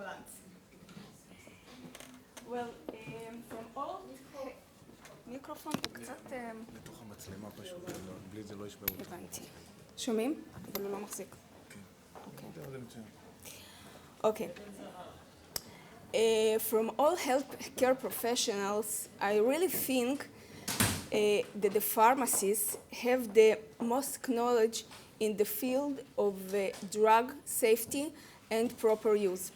anticoagulants. Well, from all... מיקרופון הוא קצת... לתוך המצלמה פשוט, בלי זה לא ישמעו אותך. הבנתי. שומעים? אבל הוא לא מחזיק. כן. Okay. From all healthcare professionals, I really think that the pharmacies have the most knowledge in the field of drug safety and proper use.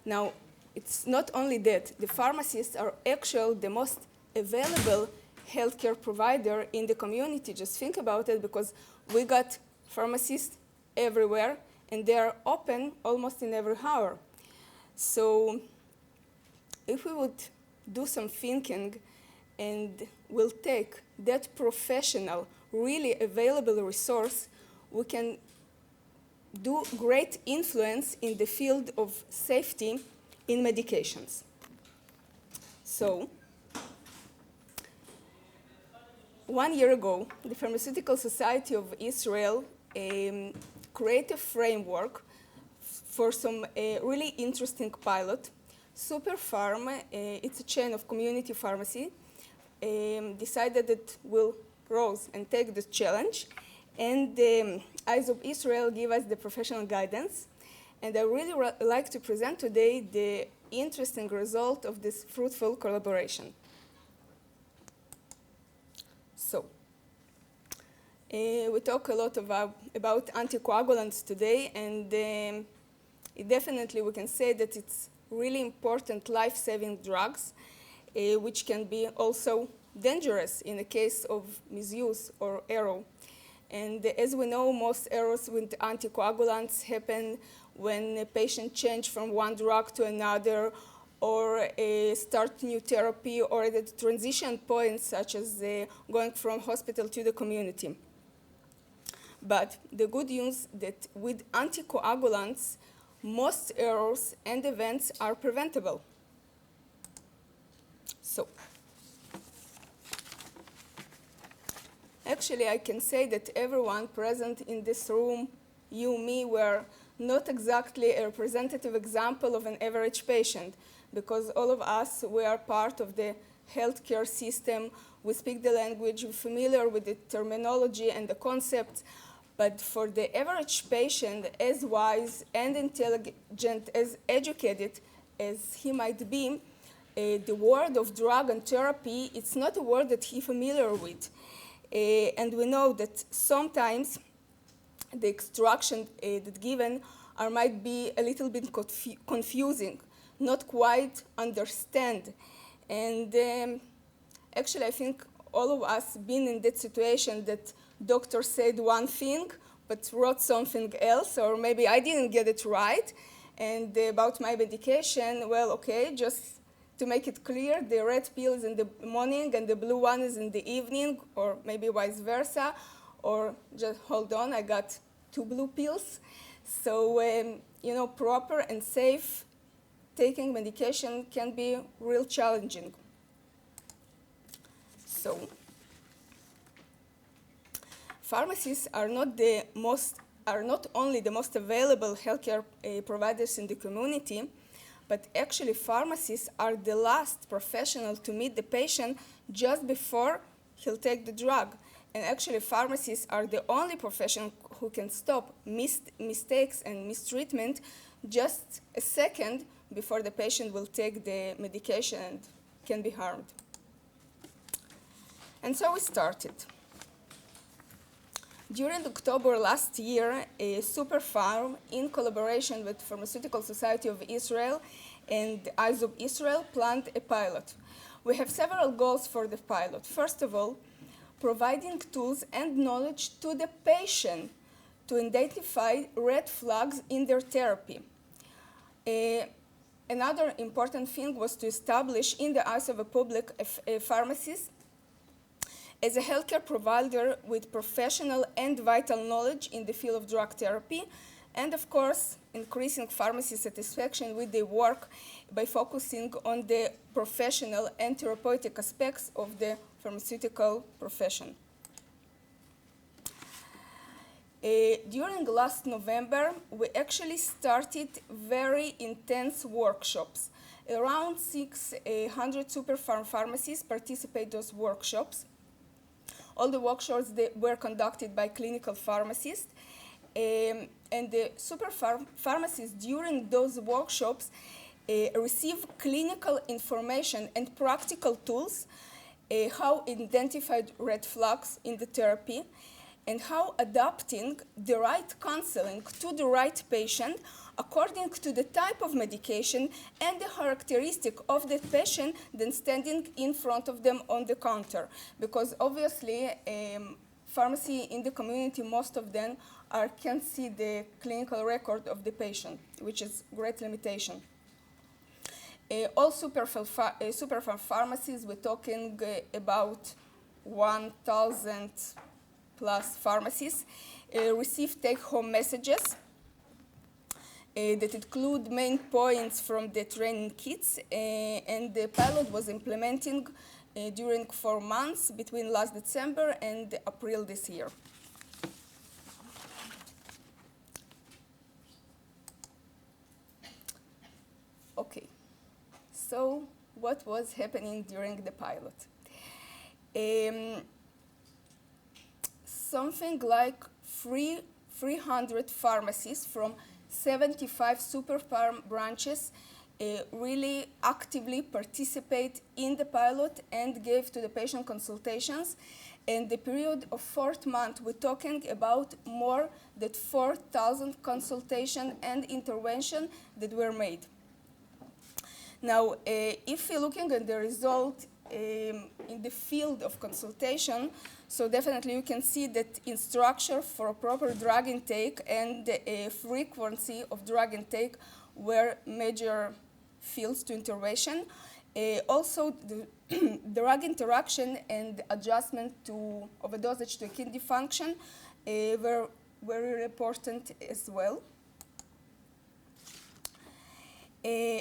Now, it's not only that, the pharmacists are actually the most available healthcare provider in the community. Just think about it, because we got pharmacists everywhere, and they are open almost in every hour. So if we would do some thinking and we'll take that professional, really available resource, we can do great influence in the field of safety in medications. So 1 year ago, the Pharmaceutical Society of Israel created a framework for some really interesting pilot. Superpharm, it's a chain of community pharmacy, decided that will rose and take the challenge, and the Eyes of Israel give us the professional guidance. And I really like to present today the interesting result of this fruitful collaboration. So, we talk a lot about anticoagulants today, and definitely we can say that it's really important life-saving drugs, which can be also dangerous in the case of misuse or error. And as we know, most errors with anticoagulants happen when a patient changes from one drug to another, or start new therapy, or at the transition points, such as going from hospital to the community. But the good news that with anticoagulants, most errors and events are preventable. So, actually, I can say that everyone present in this room, you, me, were not exactly a representative example of an average patient, because all of us, we are part of the healthcare system. We speak the language, we're familiar with the terminology and the concepts. But for the average patient, as wise and intelligent, as educated as he might be, the word of drug and therapy, it's not a word that he's familiar with. And we know that sometimes the instructions that given might be a little bit confusing, not quite understand. And actually, I think all of us been in that situation that doctor said one thing, but wrote something else, or maybe I didn't get it right. And about my medication, well, okay, just to make it clear, the red pill is in the morning and the blue one is in the evening, or maybe vice versa, or just hold on, I got 2 blue pills. So, you know, proper and safe taking medication can be real challenging. So, pharmacies are not only the most available healthcare providers in the community, but actually pharmacists are the last professional to meet the patient just before he'll take the drug. And actually pharmacists are the only profession who can stop mistakes and mistreatment just a second before the patient will take the medication and can be harmed. And so we started. During October last year, Superpharm, in collaboration with Pharmaceutical Society of Israel and Eyes of Israel, planned a pilot. We have several goals for the pilot. First of all, providing tools and knowledge to the patient to identify red flags in their therapy. Another important thing was to establish in the eyes of the public pharmacies as a healthcare provider with professional and vital knowledge in the field of drug therapy, and of course, increasing pharmacy satisfaction with their work by focusing on the professional and therapeutic aspects of the pharmaceutical profession. During last November, we actually started very intense workshops. Around 600 Superpharm pharmacies participate those workshops. All the workshops were conducted by clinical pharmacists. And the Superpharm pharmacies during those workshops receive clinical information and practical tools, how identified red flags in the therapy, and how adapting the right counseling to the right patient according to the type of medication and the characteristic of the patient than standing in front of them on the counter. Because obviously, pharmacy in the community, most of them can't see the clinical record of the patient, which is a great limitation. All Superpharm pharmacies, we're talking about 1,000 plus pharmacies, receive take-home messages that include main points from the training kits, and the pilot was implementing during 4 months between last December and April this year. Okay, so what was happening during the pilot? Something like 300 pharmacies from 75 Superpharm branches really actively participate in the pilot and gave to the patient consultations. In the period of 4 months, we're talking about more than 4,000 consultations and interventions that were made. Now, if you're looking at the result in the field of consultation, so definitely you can see that in structure for proper drug intake and the frequency of drug intake were major fields to intervention. Also, the drug interaction and adjustment of a dosage to a kidney function were very important as well.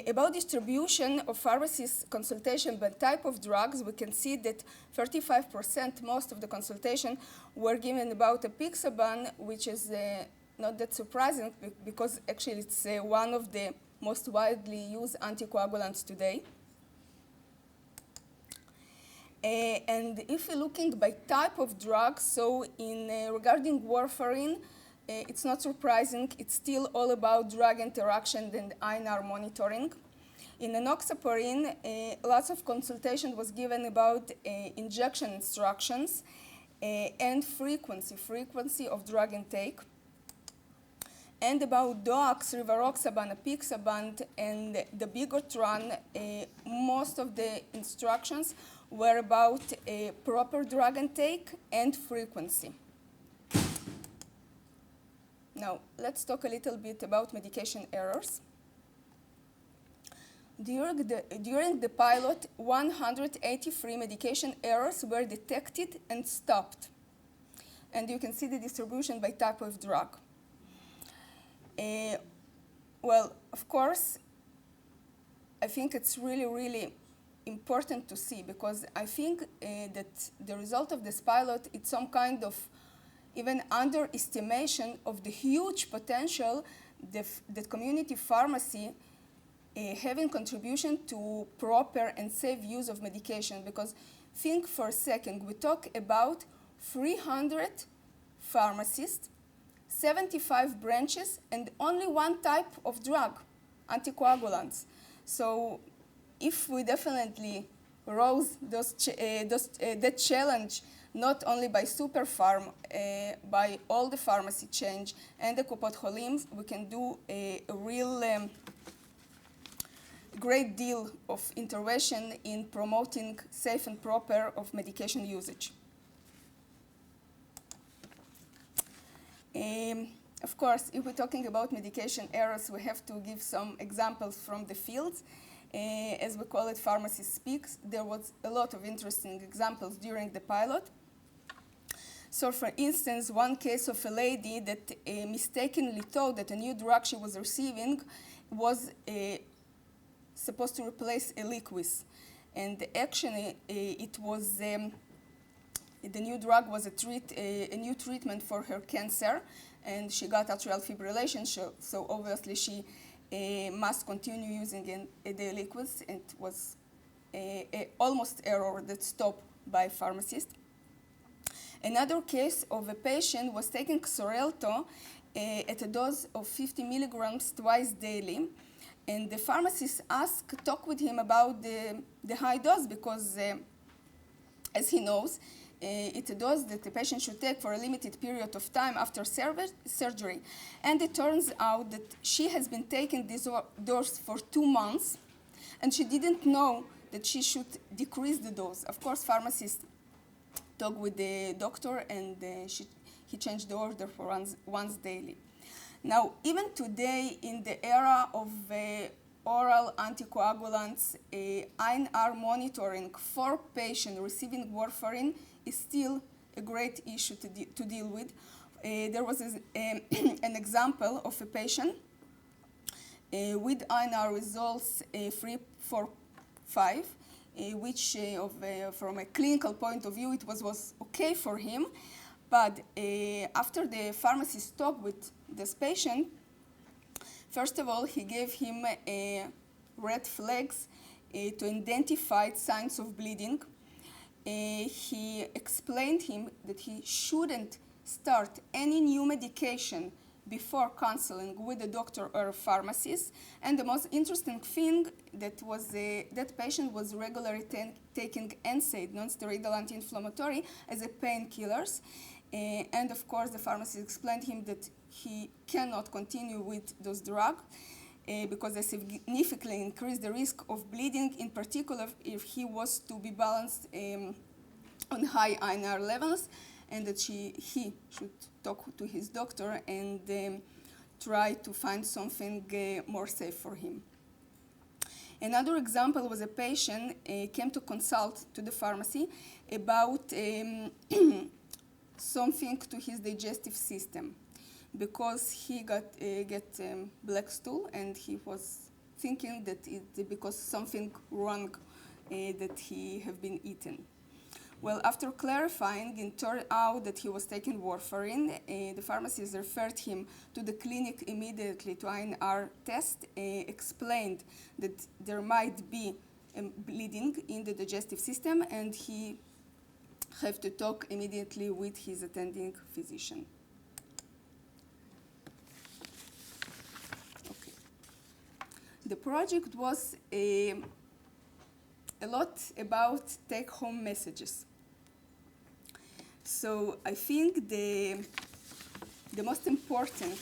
About distribution of pharmacies consultation by type of drugs, we can see that 35% most of the consultation were given about apixaban, which is not that surprising because actually it's one of the most widely used anticoagulants today. And if you're looking by type of drugs, so regarding warfarin, it's not surprising. It's still all about drug interaction and INR monitoring. In enoxaparin, lots of consultation was given about injection instructions and frequency of drug intake. And about DOAX, rivaroxaban, apixaban, and the bigotran, most of the instructions were about proper drug intake and frequency. Now, let's talk a little bit about medication errors. During the pilot, 183 medication errors were detected and stopped. And you can see the distribution by type of drug. Well, of course, I think it's really, really important to see because I think that the result of this pilot is some kind of even underestimation of the huge potential that community pharmacy having contribution to proper and safe use of medication. Because think for a second, we talk about 300 pharmacists, 75 branches, and only one type of drug, anticoagulants. So if we definitely rose that challenge, not only by Superpharm, by all the pharmacy chain and the Kupot Holim, we can do a real great deal of intervention in promoting safe and proper of medication usage. Of course, if we're talking about medication errors, we have to give some examples from the fields. As we call it, Pharmacy Speaks. There was a lot of interesting examples during the pilot. So, for instance, one case of a lady that mistakenly thought that a new drug she was receiving was supposed to replace a Eliquis. And actually, it was the new drug was a new treatment for her cancer. and she got atrial fibrillation, so obviously she must continue using the liquids. It was almost error that stopped by pharmacist. Another case of a patient was taking Xarelto at a dose of 50 milligrams twice daily, and the pharmacist talked with him about the high dose because, as he knows, it's a dose that the patient should take for a limited period of time after surgery. And it turns out that she has been taking this dose for 2 months, and she didn't know that she should decrease the dose. Of course, pharmacist talked with the doctor, and he changed the order for once daily. Now, even today, in the era of oral anticoagulants, INR monitoring for patients receiving warfarin is still a great issue to deal with. There was an example of a patient with INR results 3, 4, 5, which from a clinical point of view, it was okay for him. But after the pharmacist talked with this patient, first of all, he gave him red flags to identify signs of bleeding. He explained him that he shouldn't start any new medication before counseling with a doctor or a pharmacist. And the most interesting thing that was that patient was regularly taking NSAID, non-steroidal anti-inflammatory, as a painkillers. And of course, the pharmacist explained him that he cannot continue with those drugs because they significantly increase the risk of bleeding, in particular if he was to be balanced on high INR levels, and that he should talk to his doctor and try to find something more safe for him. Another example was a patient came to consult to the pharmacy about something to his digestive system because he get black stool, and he was thinking that it's because something wrong that he have been eaten. Well, after clarifying, it turned out that he was taking warfarin. The pharmacist referred him to the clinic immediately to INR test, explained that there might be bleeding in the digestive system, and he have to talk immediately with his attending physician. Okay. The project was a lot about take-home messages. So I think the most important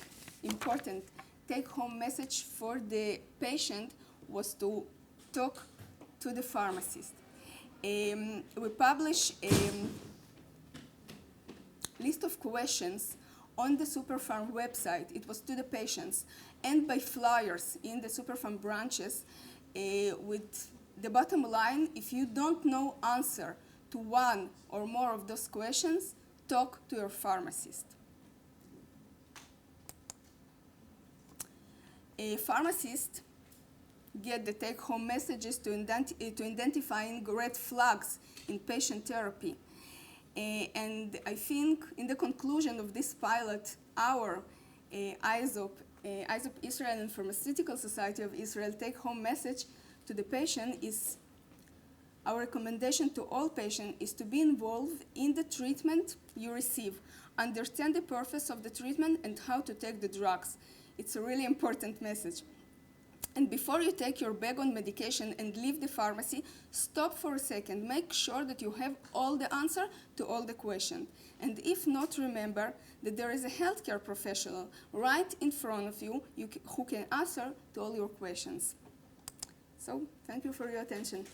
take-home message for the patient was to talk to the pharmacist. We published a list of questions on the Superpharm website. It was to the patients and by flyers in the Superpharm branches with the bottom line: if you don't know answer to one or more of those questions, talk to your pharmacist. A pharmacist get the take-home messages to identifying red flags in patient therapy. And I think in the conclusion of this pilot, our ISOP, Israel and Pharmaceutical Society of Israel take-home message to the patient is: our recommendation to all patients is to be involved in the treatment you receive, understand the purpose of the treatment and how to take the drugs. It's a really important message. And before you take your bag on medication and leave the pharmacy, stop for a second. Make sure that you have all the answer to all the questions. And if not, remember that there is a healthcare professional right in front of you who can answer to all your questions. So, thank you for your attention.